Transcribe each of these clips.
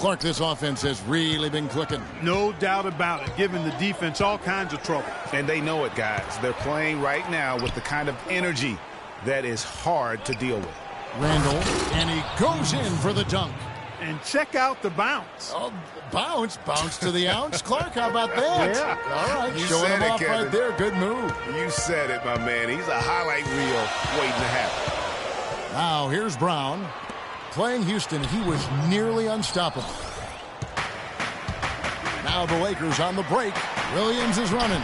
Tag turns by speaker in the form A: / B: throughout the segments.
A: Clark, this offense has really been clicking.
B: No doubt about it, giving the defense all kinds of trouble.
C: And they know it, guys. They're playing right now with the kind of energy that is hard to deal with.
A: Randall, and he goes in for the dunk.
B: And check out the bounce.
A: Oh, bounce to the ounce. Clark, how about that?
B: Yeah.
A: All right,
C: You
A: showing
C: said
A: him
C: it,
A: off
C: Kevin.
A: right there. Good move.
C: You said it, my man. He's a highlight reel waiting to happen.
A: Now, here's Brown. Playing Houston, he was nearly unstoppable. Now the Lakers on the break. Williams is running.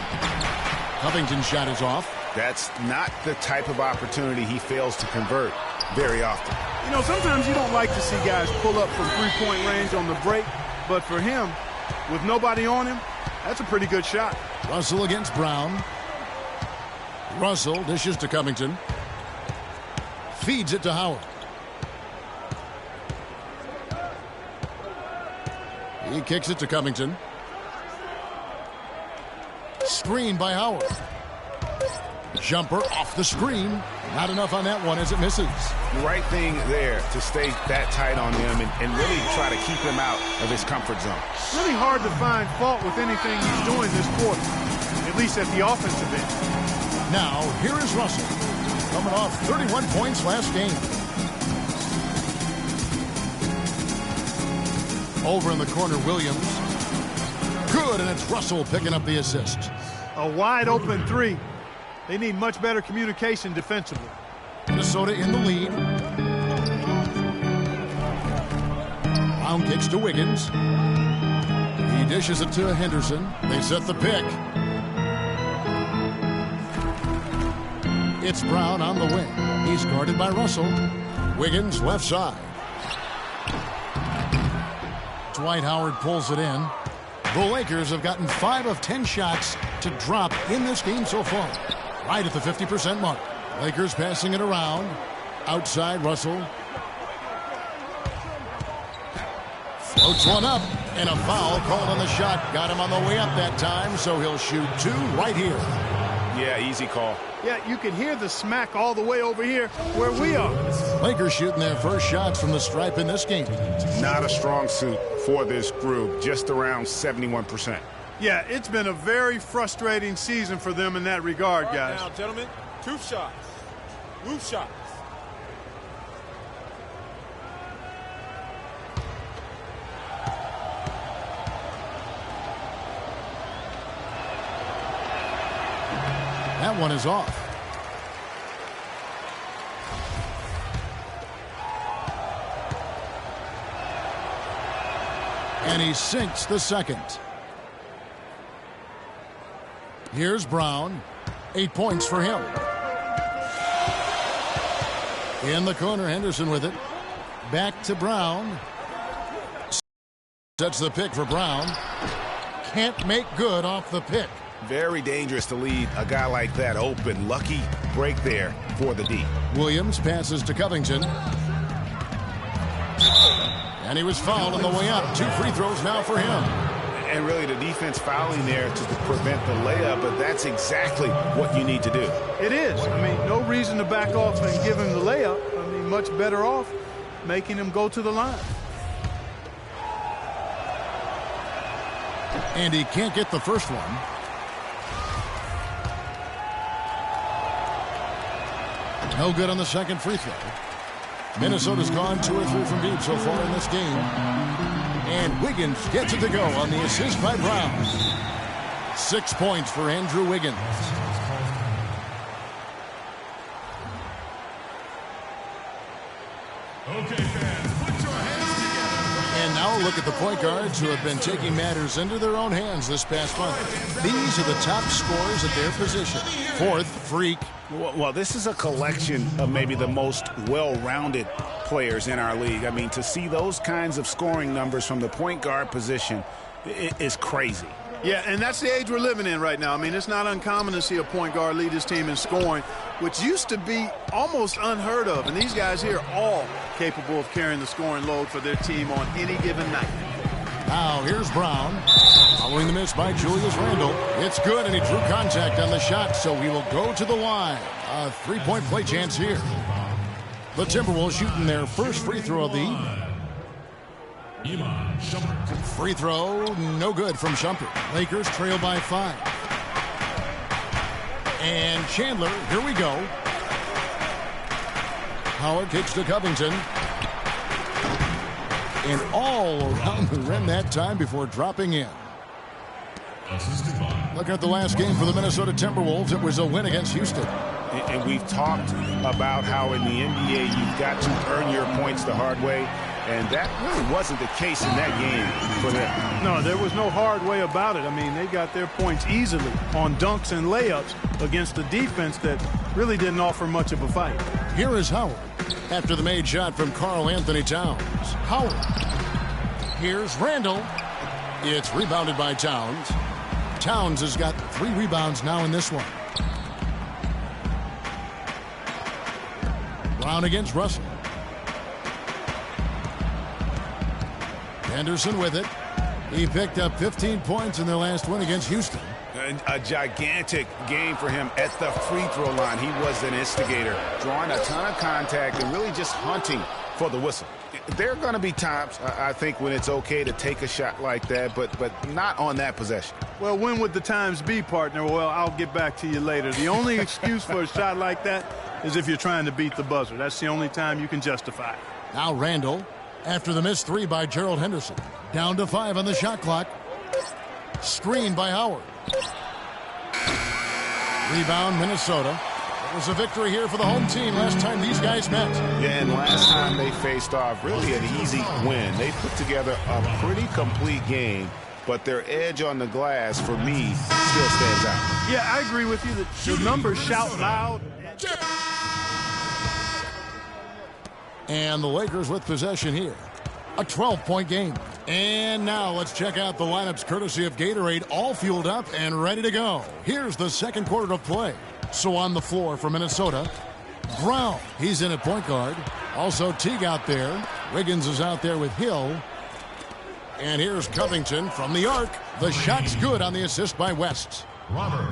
A: Covington's shot is off.
C: That's not the type of opportunity he fails to convert very often.
B: You know, sometimes you don't like to see guys pull up from three-point range on the break, but for him, with nobody on him, that's a pretty good shot.
A: Russell against Brown. Russell dishes to Covington. Feeds it to Howard. He kicks it to Covington. Screen by Howard. Jumper off the screen. Not enough on that one as it misses.
C: The right thing there to stay that tight on him and really try to keep him out of his comfort zone.
B: Really hard to find fault with anything he's doing this quarter, at least at the offensive end.
A: Now, here is Russell, coming off 31 points last game. Over in the corner, Williams. Good, and it's Russell picking up the assist.
B: A wide open three. They need much better communication defensively.
A: Minnesota in the lead. Brown kicks to Wiggins. He dishes it to Henderson. They set the pick. It's Brown on the wing. He's guarded by Russell. Wiggins left side. Dwight Howard pulls it in. The Lakers have gotten 5 of 10 shots to drop in this game so far. Right at the 50% mark. Lakers passing it around. Outside Russell. Floats one up. And a foul called on the shot. Got him on the way up that time, so he'll shoot 2 right here.
C: Yeah, easy call.
B: Yeah, you can hear the smack all the way over here where we are.
A: Lakers shooting their first shots from the stripe in this game.
C: Not a strong suit for this group, just around 71%.
B: Yeah, it's been a very frustrating season for them in that regard, guys.
D: Now, gentlemen, 2 shots. Loose shots.
A: That one is off. And he sinks the second. Here's Brown. 8 points for him. In the corner, Henderson with it. Back to Brown. Sets the pick for Brown. Can't make good off the pick.
C: Very dangerous to leave a guy like that open. Lucky break there for the D.
A: Williams passes to Covington. And he was fouled on the way up. 2 free throws now for him.
C: And really the defense fouling there to prevent the layup, but that's exactly what you need to do.
B: It is. I mean, no reason to back off and give him the layup. I mean, much better off making him go to the line.
A: And he can't get the first one. No good on the second free throw. Minnesota's gone 2 or 3 from deep so far in this game. And Wiggins gets it to go on the assist by Brown. 6 points for Andrew Wiggins.
E: Okay, fans, put your hands together.
A: And now look at the point guards who have been taking matters into their own hands this past month. These are the top scorers at their position. Fourth, Freak.
C: Well, this is a collection of maybe the most well-rounded players in our league. I mean, to see those kinds of scoring numbers from the point guard position is crazy.
B: Yeah, and that's the age we're living in right now. I mean, it's not uncommon to see a point guard lead his team in scoring, which used to be almost unheard of. And these guys here are all capable of carrying the scoring load for their team on any given night.
A: Now here's Brown. Following the miss by Julius Randle. It's good, and he drew contact on the shot, so he will go to the line. A 3-point play chance here. The Timberwolves shooting their first free throw of the evening. Free throw, no good from Shumpert. Lakers trail by 5. And Chandler, here we go. Howard kicks to Covington. And all around the rim that time before dropping in. Looking at the last game for the Minnesota Timberwolves, it was a win against Houston.
C: And we've talked about how in the NBA you've got to earn your points the hard way. And that really wasn't the case in that game for them.
B: No, there was no hard way about it. I mean, they got their points easily on dunks and layups against a defense that really didn't offer much of a fight.
A: Here is Howard after the made shot from Karl Anthony Towns. Howard. Here's Randall. It's rebounded by Towns. Towns has got 3 rebounds now in this one. Brown against Russell. Henderson with it. He picked up 15 points in their last win against Houston.
C: A gigantic game for him at the free throw line. He was an instigator, drawing a ton of contact and really just hunting for the whistle. There are going to be times, I think, when it's okay to take a shot like that, but not on that possession.
B: Well, when would the times be, partner? Well, I'll get back to you later. The only excuse for a shot like that is if you're trying to beat the buzzer. That's the only time you can justify it.
A: Now Randall, after the missed 3 by Gerald Henderson. Down to 5 on the shot clock. Screen by Howard. Rebound, Minnesota. It was a victory here for the home team last time these guys met.
C: Yeah, and last time they faced off, really an easy win. They put together a pretty complete game, but their edge on the glass, for me, still stands out.
B: Yeah, I agree with you that the numbers shout loud.
A: And the Lakers with possession here. A 12-point game. And now let's check out the lineups courtesy of Gatorade, all fueled up and ready to go. Here's the second quarter of play. So on the floor for Minnesota, Brown. He's in at point guard. Also Teague out there. Wiggins is out there with Hill. And here's Covington from the arc. The shot's good on the assist by West.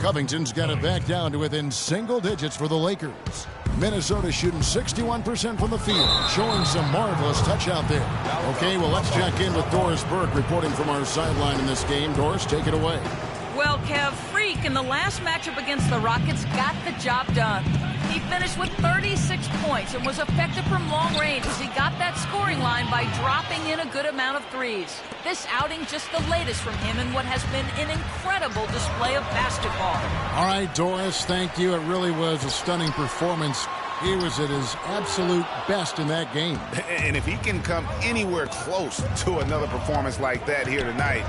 A: Covington's got it back down to within single digits for the Lakers. Minnesota shooting 61% from the field, showing some marvelous touch out there. Okay, well, let's check in with Doris Burke reporting from our sideline in this game. Doris, take it away.
F: Well, Kev, Freak in the last matchup against the Rockets got the job done. He finished with 36 points and was effective from long range as he got that scoring line by dropping in a good amount of threes. This outing just the latest from him in what has been an incredible display of basketball.
A: All right, Doris, thank you. It really was a stunning performance. He was at his absolute best in that game.
C: And if he can come anywhere close to another performance like that here tonight,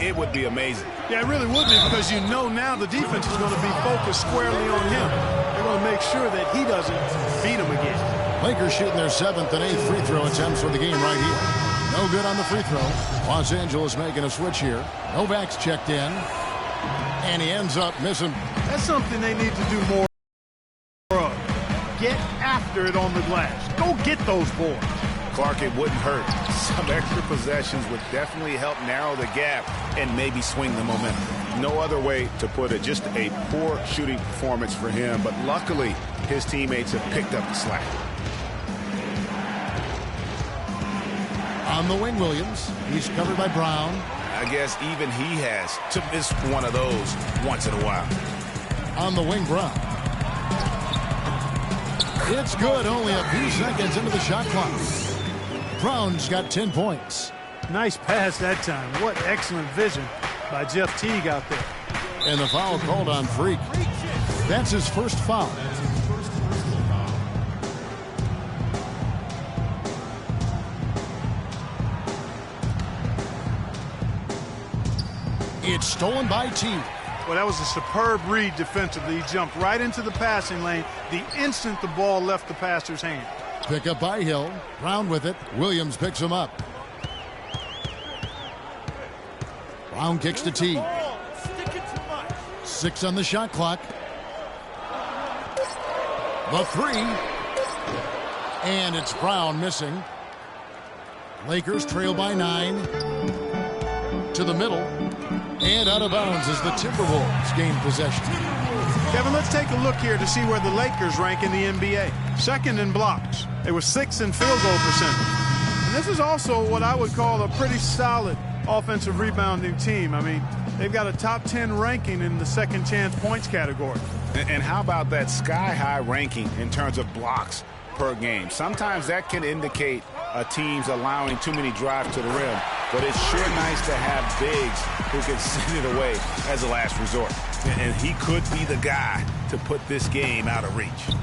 C: it would be amazing.
B: Yeah, it really would be, because you know now the defense is going to be focused squarely on him. They're going to make sure that he doesn't beat him again.
A: Lakers shooting their 7th and 8th free throw attempts for the game right here. No good on the free throw. Los Angeles making a switch here. Novak's checked in, and he ends up missing.
B: That's something they need to do more of. Get after it on the glass. Go get those boards.
C: Clark, it wouldn't hurt. Some extra possessions would definitely help narrow the gap and maybe swing the momentum. No other way to put it. Just a poor shooting performance for him, but luckily his teammates have picked up the slack.
A: On the wing, Williams. He's covered by Brown.
C: I guess even he has to miss one of those once in a while.
A: On the wing, Brown. It's good, only a few seconds into the shot clock. Brown's got 10 points.
B: Nice pass that time. What excellent vision by Jeff Teague out there.
A: And the foul called on Freak. That's his first foul. It's stolen by Teague.
B: Well, that was a superb read defensively. He jumped right into the passing lane the instant the ball left the passer's hand.
A: Pick up by Hill. Brown with it. Williams picks him up. Brown kicks to Teague. 6 on the shot clock. The 3. And it's Brown missing. Lakers trail by 9. To the middle. And out of bounds as the Timberwolves gain possession.
B: Kevin, let's take a look here to see where the Lakers rank in the NBA. Second in blocks. They were 6th in field goal percentage. And this is also what I would call a pretty solid offensive rebounding team. I mean, they've got a top 10 ranking in the second chance points category.
C: And how about that sky-high ranking in terms of blocks per game? Sometimes that can indicate a team's allowing too many drives to the rim, but it's sure nice to have bigs who can send it away as a last resort. And he could be the guy to put this game out of reach.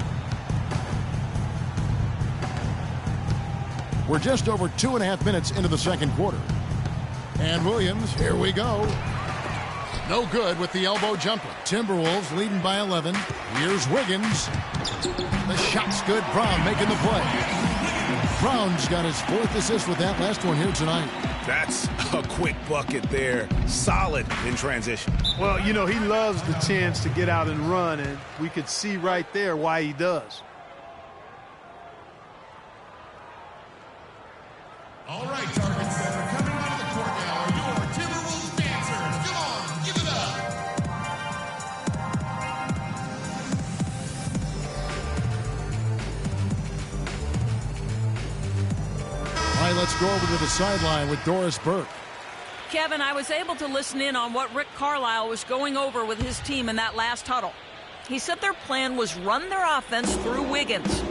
A: We're just over 2.5 minutes into the second quarter. And Williams, here we go. No good with the elbow jumper. Timberwolves leading by 11. Here's Wiggins. The shot's good. Brown making the play. Brown's got his 4th assist with that last one here tonight.
C: That's a quick bucket there. Solid in transition.
B: Well, you know, he loves the chance to get out and run, and we could see right there why he does.
E: All right, targets that are coming onto the court now are your Timberwolves dancers. Come on, give it up.
A: All right, let's go over to the sideline with Doris Burke.
F: Kevin, I was able to listen in on what Rick Carlisle was going over with his team in that last huddle. He said their plan was run their offense through Wiggins.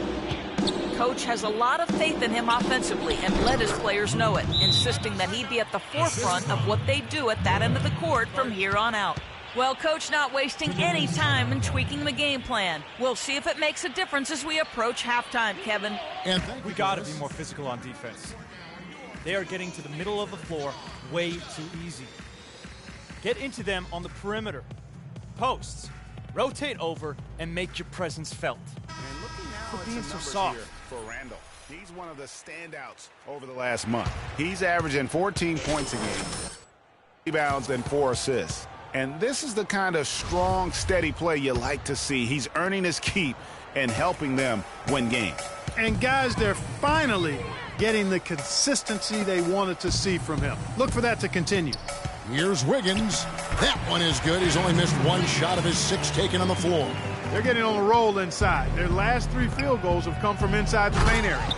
F: Coach has a lot of faith in him offensively and let his players know it, insisting that he be at the forefront of what they do at that end of the court from here on out. Well, Coach not wasting any time in tweaking the game plan. We'll see if it makes a difference as we approach halftime, Kevin.
A: And
G: we got to be more physical on defense. They are getting to the middle of the floor way too easy. Get into them on the perimeter. Posts. Rotate over and make your presence felt.
C: And looking now
G: Quit
C: at
G: being
C: some
G: so
C: numbers
G: soft.
C: here for Randall. He's one of the standouts over the last month. He's averaging 14 points a game, rebounds, and 4 assists. And this is the kind of strong, steady play you like to see. He's earning his keep and helping them win games.
B: And guys, they're finally getting the consistency they wanted to see from him. Look for that to continue.
A: here's Wiggins. That one is good. He's only missed 1 shot of his 6 taken on the floor.
B: They're getting on a roll inside. Their last 3 field goals have come from inside the paint area.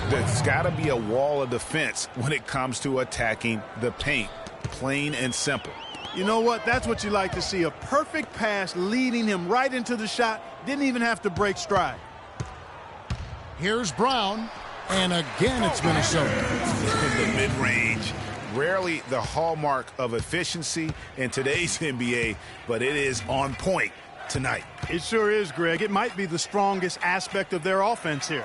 C: There's got to be a wall of defense when it comes to attacking the paint. Plain and simple.
B: You know what? That's what you like to see. A perfect pass leading him right into the shot. Didn't even have to break stride.
A: Here's Brown. And again, it's Minnesota.
C: In the mid-range. Rarely the hallmark of efficiency in today's NBA, but it is on point tonight.
B: It sure is, Greg. It might be the strongest aspect of their offense here.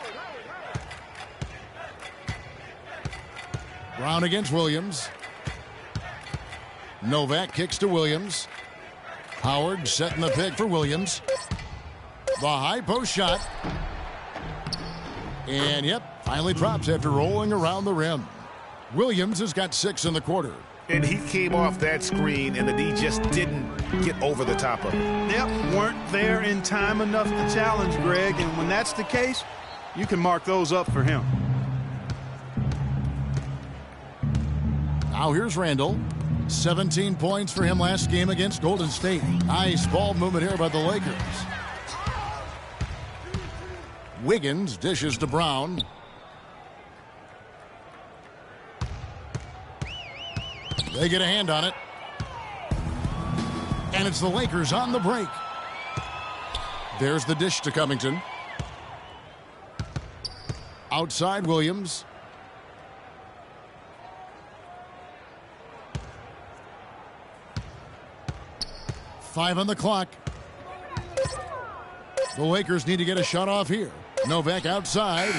A: Brown against Williams. Novak kicks to Williams. Howard setting the pick for Williams. The high post shot. And, yep, finally drops after rolling around the rim. Williams has got 6 in the quarter.
C: And he came off that screen, and the D just didn't get over the top of it.
B: Yep, weren't there in time enough to challenge Greg, and when that's the case, you can mark those up for him.
A: Now here's Randall. 17 points for him last game against Golden State. Nice ball movement here by the Lakers. Wiggins dishes to Brown. They get a hand on it. And it's the Lakers on the break. There's the dish to Covington. Outside Williams. Five on the clock. The Lakers need to get a shot off here. Novak outside.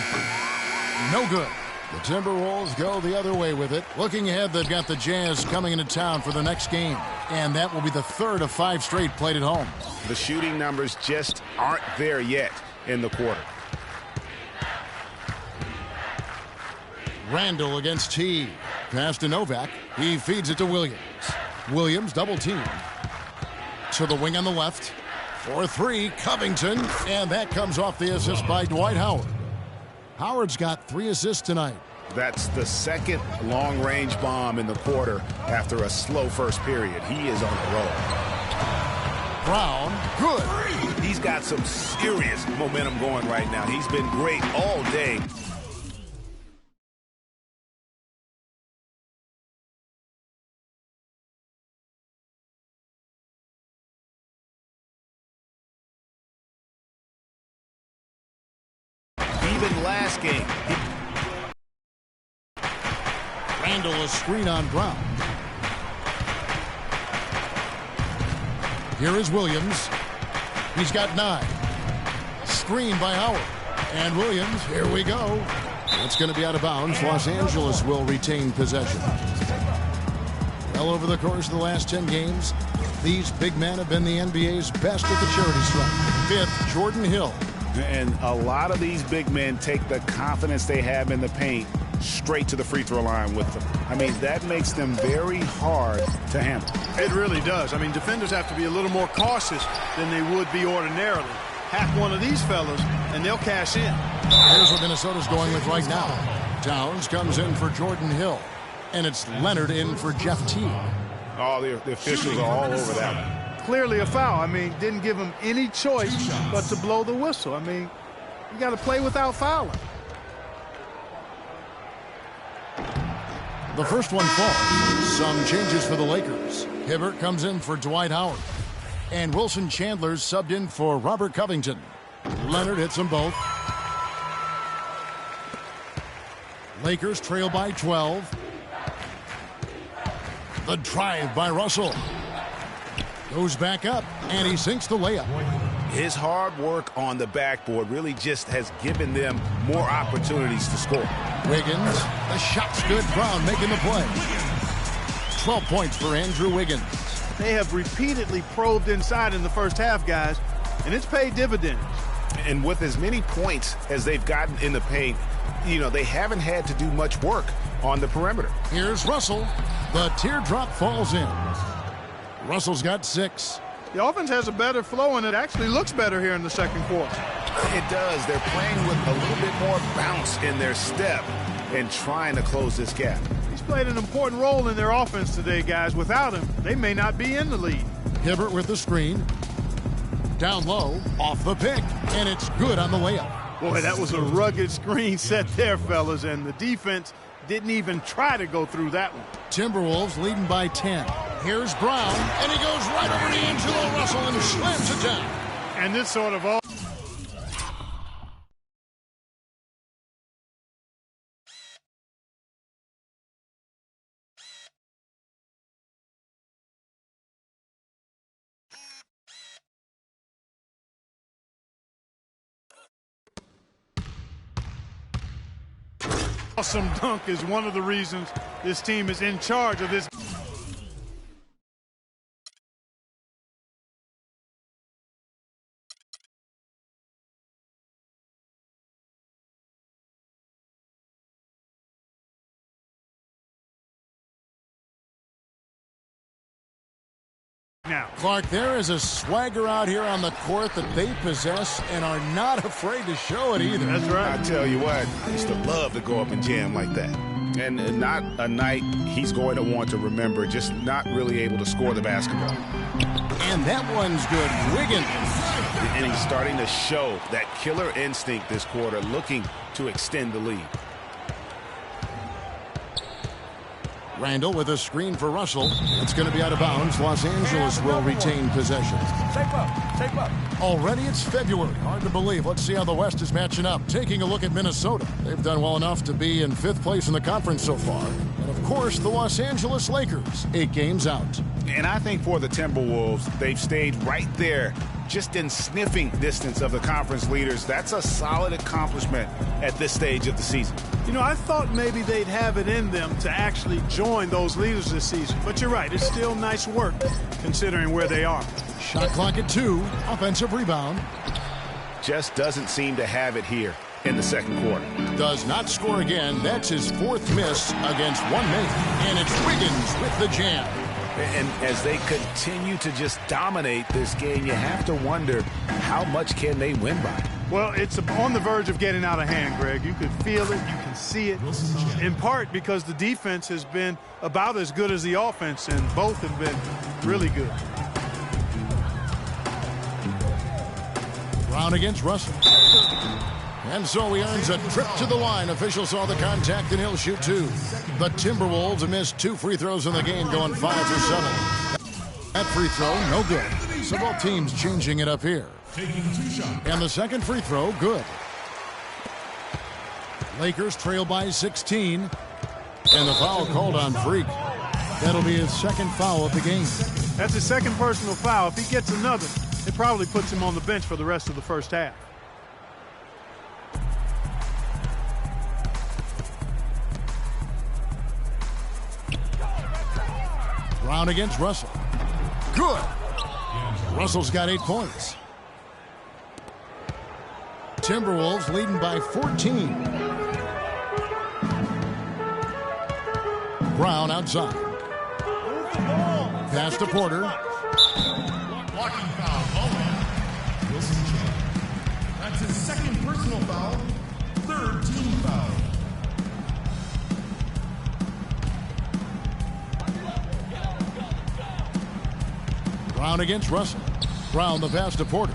A: No good. The Timberwolves go the other way with it. Looking ahead, they've got the Jazz coming into town for the next game. And that will be the 3rd of 5 straight played at home.
C: The shooting numbers just aren't there yet in the quarter.
A: Randall against T. Pass to Novak. He feeds it to Williams. Williams double team. To the wing on the left. For 3, Covington. And that comes off the assist by Dwight Howard. Howard's got 3 assists tonight.
C: That's the 2nd long-range bomb in the quarter after a slow first period. He is on a roll.
A: Brown, good.
C: He's got some serious momentum going right now. He's been great all day. happened last game.
A: Randall, a screen on Brown. Here is Williams. He's got 9. Screen by Howard. And Williams, here we go. It's going to be out of bounds. Los Angeles will retain possession. Well, over the course of the last 10 games, these big men have been the NBA's best at the charity stripe. 5th, Jordan Hill.
C: And a lot of these big men take the confidence they have in the paint straight to the free throw line with them. I mean, that makes them very hard to handle.
B: It really does. I mean, defenders have to be a little more cautious than they would be ordinarily. Hack one of these fellas, and they'll cash in.
A: Here's what Minnesota's going with right now. Towns comes in for Jordan Hill, and it's Leonard in for Jeff Teague.
C: Oh, the officials are all over that one.
B: Clearly a foul. I mean, didn't give him any choice but to blow the whistle. I mean, you got to play without fouling.
A: The first one falls. Some changes for the Lakers. Hibbert comes in for Dwight Howard. And Wilson Chandler's subbed in for Robert Covington. Leonard hits them both. Lakers trail by 12. The drive by Russell. Goes back up, and he sinks the layup.
C: His hard work on the backboard really just has given them more opportunities to score.
A: Wiggins, the shot's good. Brown making the play. 12 points for Andrew Wiggins.
B: They have repeatedly probed inside in the first half, guys, and it's paid dividends.
C: And with as many points as they've gotten in the paint, you know, they haven't had to do much work on the perimeter.
A: Here's Russell. The teardrop falls in. Russell's got 6.
B: The offense has a better flow, and it actually looks better here in the second quarter.
C: It does. They're playing with a little bit more bounce in their step and trying to close this gap.
B: He's played an important role in their offense today, guys. Without him, they may not be in the lead.
A: Hibbert with the screen. Down low, off the pick, and it's good on the layup.
B: Boy, that was a rugged screen set there, fellas, and the defense didn't even try to go through that one.
A: Timberwolves leading by 10. Here's Brown, and he goes right over D'Angelo Russell and slams it down.
B: And this sort of all. Awesome dunk is one of the reasons this team is in charge of this. Now,
A: Clark, there is a swagger out here on the court that they possess and are not afraid to show it either.
B: that's right.
C: I tell you what, I used to love to go up and jam like that. And not a night he's going to want to remember, just not really able to score the basketball.
A: And that one's good. Wiggins.
C: And he's starting to show that killer instinct this quarter, looking to extend the lead.
A: Randall with a screen for Russell. It's going to be out of bounds. Los Angeles will retain possession.
D: Tape up.
A: Already it's February. Hard to believe. Let's see how the West is matching up. Taking a look at Minnesota. They've done well enough to be in 5th place in the conference so far. And of course, the Los Angeles Lakers, 8 games out.
C: And I think for the Timberwolves, they've stayed right there, just in sniffing distance of the conference leaders. That's a solid accomplishment at this stage of the season.
B: You know, I thought maybe they'd have it in them to actually join those leaders this season. But you're right, it's still nice work considering where they are.
A: Shot clock at 2. Offensive rebound.
C: Just doesn't seem to have it here in the second quarter.
A: Does not score again. That's his 4th miss against one mate. And it's Wiggins with the jam.
C: And as they continue to just dominate this game, you have to wonder, how much can they win by?
B: Well, it's on the verge of getting out of hand, Greg. You can feel it. You can see it. In part because the defense has been about as good as the offense, and both have been really good.
A: Brown against Russell. And so he earns a trip to the line. Officials saw the contact, and he'll shoot 2. The Timberwolves have missed 2 free throws in the game, going 5 for 7. That free throw, no good. So both teams changing it up here.
E: Taking 2 shots.
A: And the second free throw, good. Lakers trail by 16. And the foul called on Freak. That'll be his second foul of the game.
B: That's his second personal foul. If he gets another, it probably puts him on the bench for the rest of the first half.
A: Brown against Russell. Good. Russell's got 8 points. Timberwolves leading by 14. Brown outside. Pass to Porter.
E: Blocking foul. Ball Wilson check. That's his second personal foul. Third team foul.
A: Brown against Russell. Brown the pass to Porter.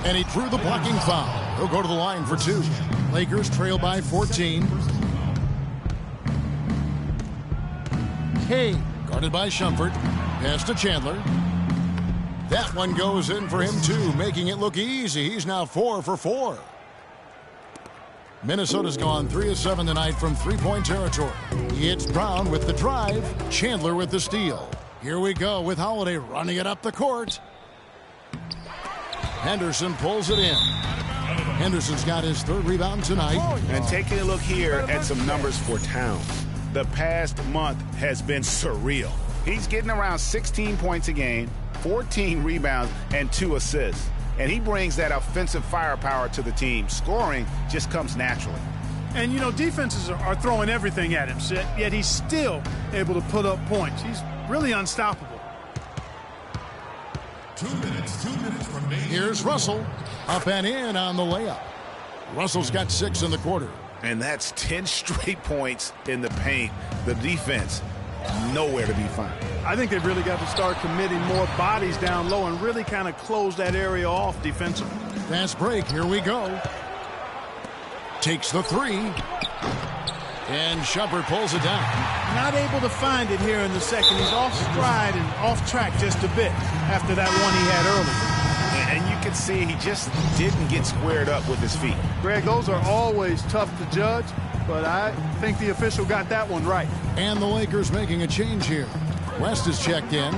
A: And he drew the blocking foul. He'll go to the line for 2. Lakers trail by 14. Hay guarded by Shumpert. Pass to Chandler. That one goes in for him too, making it look easy. He's now 4 for 4. Minnesota's gone 3 of 7 tonight from three-point territory. It's Brown with the drive. Chandler with the steal. Here we go with Holiday running it up the court. Henderson pulls it in. Henderson's got his 3rd rebound tonight.
C: And taking a look here at some numbers for Towns. The past month has been surreal. He's getting around 16 points a game, 14 rebounds, and 2 assists. And he brings that offensive firepower to the team. Scoring just comes naturally.
B: And, you know, defenses are throwing everything at him, yet he's still able to put up points. He's really unstoppable.
E: 2 minutes remaining.
A: Here's Russell. Up and in on the layup. Russell's got 6 in the quarter.
C: And that's 10 straight points in the paint. The defense, nowhere to be found.
B: I think they've really got to start committing more bodies down low and really kind of close that area off defensively.
A: Fast break. Here we go. Takes the 3. And Shumpert pulls it down.
B: Not able to find it here in the second. He's off stride and off track just a bit after that one he had earlier.
C: And you can see he just didn't get squared up with his feet.
B: Greg, those are always tough to judge, but I think the official got that one right.
A: And the Lakers making a change here. West is checked in.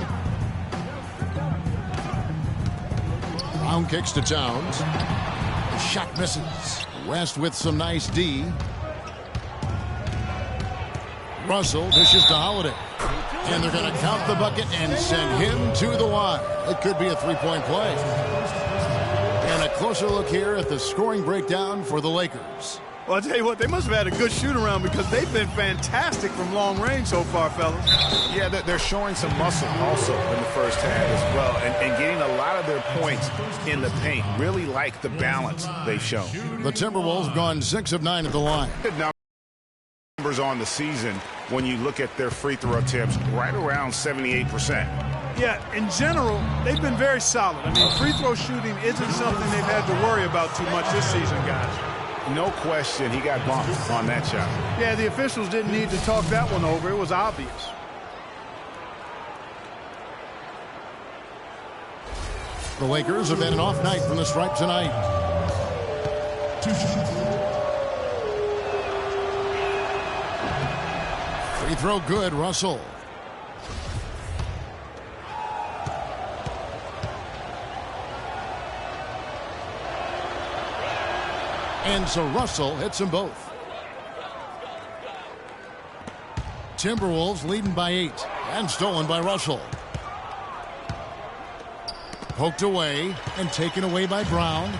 A: Brown kicks to Towns. The shot misses. West with some nice D. Russell dishes to Holiday. And they're going to count the bucket and send him to the line. It could be a 3-point play. And a closer look here at the scoring breakdown for the Lakers.
B: Well, I'll tell you what, they must have had a good shoot-around because they've been fantastic from long range so far, fellas.
C: Yeah, they're showing some muscle also in the first half as well and getting a lot of their points in the paint. Really like the balance they've shown.
A: The Timberwolves have gone 6 of 9 at the line.
C: Good numbers on the season when you look at their free throw attempts, right around 78%.
B: Yeah, in general, they've been very solid. I mean, free throw shooting isn't something they've had to worry about too much this season, guys.
C: No question, he got bumped on that shot.
B: Yeah, the officials didn't need to talk that one over. It was obvious.
A: The Lakers have had an off night from the stripe tonight.
E: 2 shots.
A: Free throw good, Russell. And so Russell hits them both. Timberwolves leading by 8 and stolen by Russell. Poked away and taken away by Brown.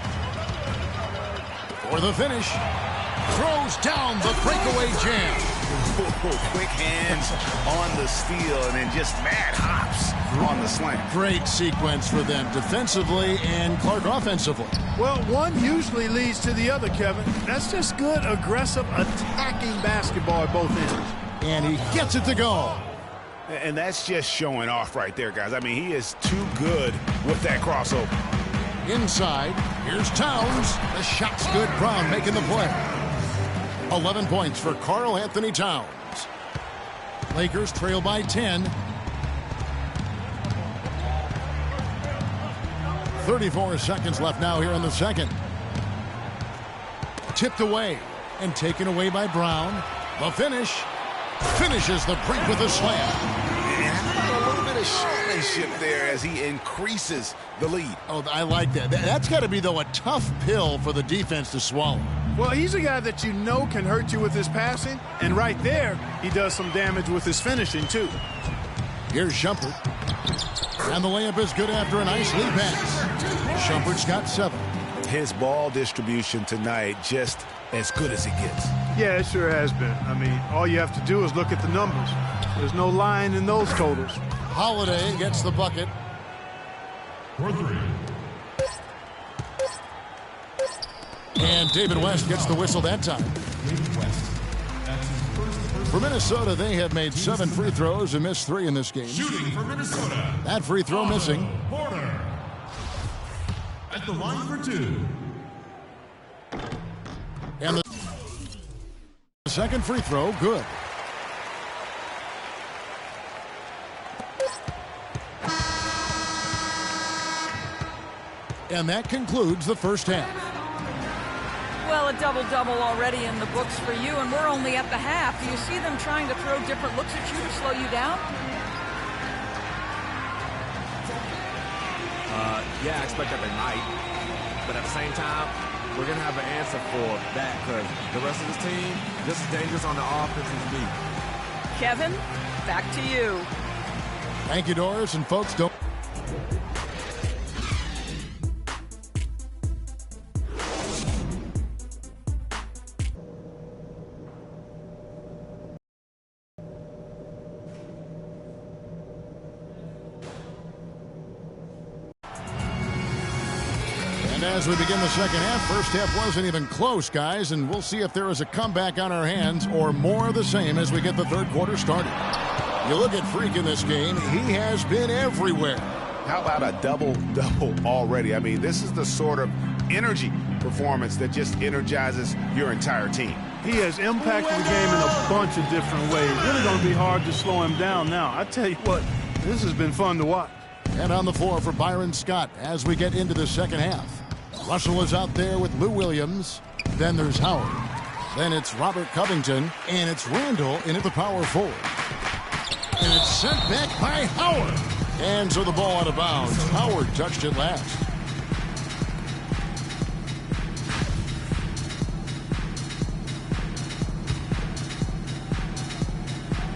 A: For the finish. Throws down the breakaway jam.
C: Quick hands on the steal and then just mad hops on the slam.
A: Great sequence for them defensively and Clark offensively.
B: Well, one usually leads to the other, Kevin. That's just good, aggressive, attacking basketball at both ends.
A: And he gets it to go.
C: And that's just showing off right there, guys. I mean, he is too good with that crossover.
A: Inside, here's Towns. The shot's good. Brown making the play. 11 points for Karl Anthony Towns. Lakers trail by 10. 34 seconds left now here in the second. Tipped away. and taken away by Brown. The finish. Finishes the break with a slam.
C: And a little bit of showmanship there as he increases the lead.
A: Oh, I like that. That's got to be, though, a tough pill for the defense to swallow.
B: Well, he's a guy that you know can hurt you with his passing, and right there, he does some damage with his finishing, too.
A: Here's Shumpert. And the layup is good after a nice lead pass. Shumpert's got 7.
C: His ball distribution tonight just as good as it gets.
B: Yeah, it sure has been. I mean, all you have to do is look at the numbers. There's no line in those totals.
A: Holiday gets the bucket.
E: For 3.
A: And David West gets the whistle that time.
E: David West. That's his first
A: For Minnesota, they have made 7 free throws and missed 3 in this game.
E: shooting for Minnesota.
A: That free throw missing.
E: Porter. At the line for 2.
A: And the second free throw, good. And that concludes the first half.
F: Well, a double-double already in the books for you, and we're only at the half. Do you see them trying to throw different looks at you to slow you down?
H: Yeah, I expect that they might. But at the same time, we're going to have an answer for that because the rest of this team, just as dangerous on the offense as me.
F: Kevin, back to you.
A: Thank you, Doris. And folks, don't. And as we begin the second half, first half wasn't even close, guys, and we'll see if there is a comeback on our hands or more of the same as we get the third quarter started. You look at Freak in this game, he has been everywhere.
C: How about a double-double already? I mean, this is the sort of energy performance that just energizes your entire team.
B: He has impacted the game in a bunch of different ways. Really going to be hard to slow him down now. I tell you what, this has been fun to watch.
A: And on the floor for Byron Scott as we get into the second half. Russell is out there with Lou Williams. Then there's Howard. Then it's Robert Covington. And it's Randall in at the power forward. And it's sent back by Howard. And so the ball out of bounds. Howard touched it last.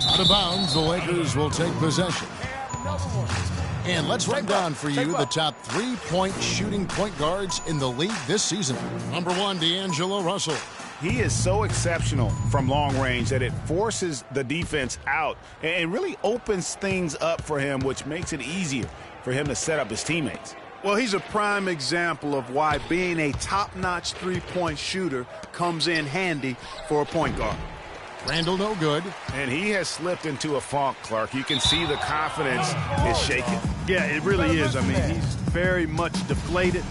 A: Out of bounds, the Lakers will take possession. And let's run down for you the top 3-point shooting point guards in the league this season. Number 1, D'Angelo Russell.
C: He is so exceptional from long range that it forces the defense out and really opens things up for him, which makes it easier for him to set up his teammates.
B: Well, he's a prime example of why being a top-notch three-point shooter comes in handy for a point guard.
A: Randall no good.
C: And he has slipped into a funk, Clark. You can see the confidence is shaking.
B: Yeah, it really is. I mean, he's very much deflated.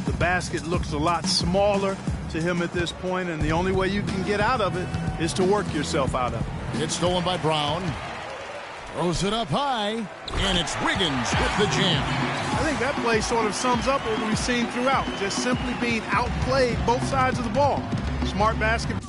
B: The basket looks a lot smaller to him at this point, and the only way you can get out of it is to work yourself out of it.
A: It's stolen by Brown. Throws it up high, and it's Wiggins with the jam.
B: I think that play sort of sums up what we've seen throughout, just simply being outplayed both sides of the ball. Smart basketball.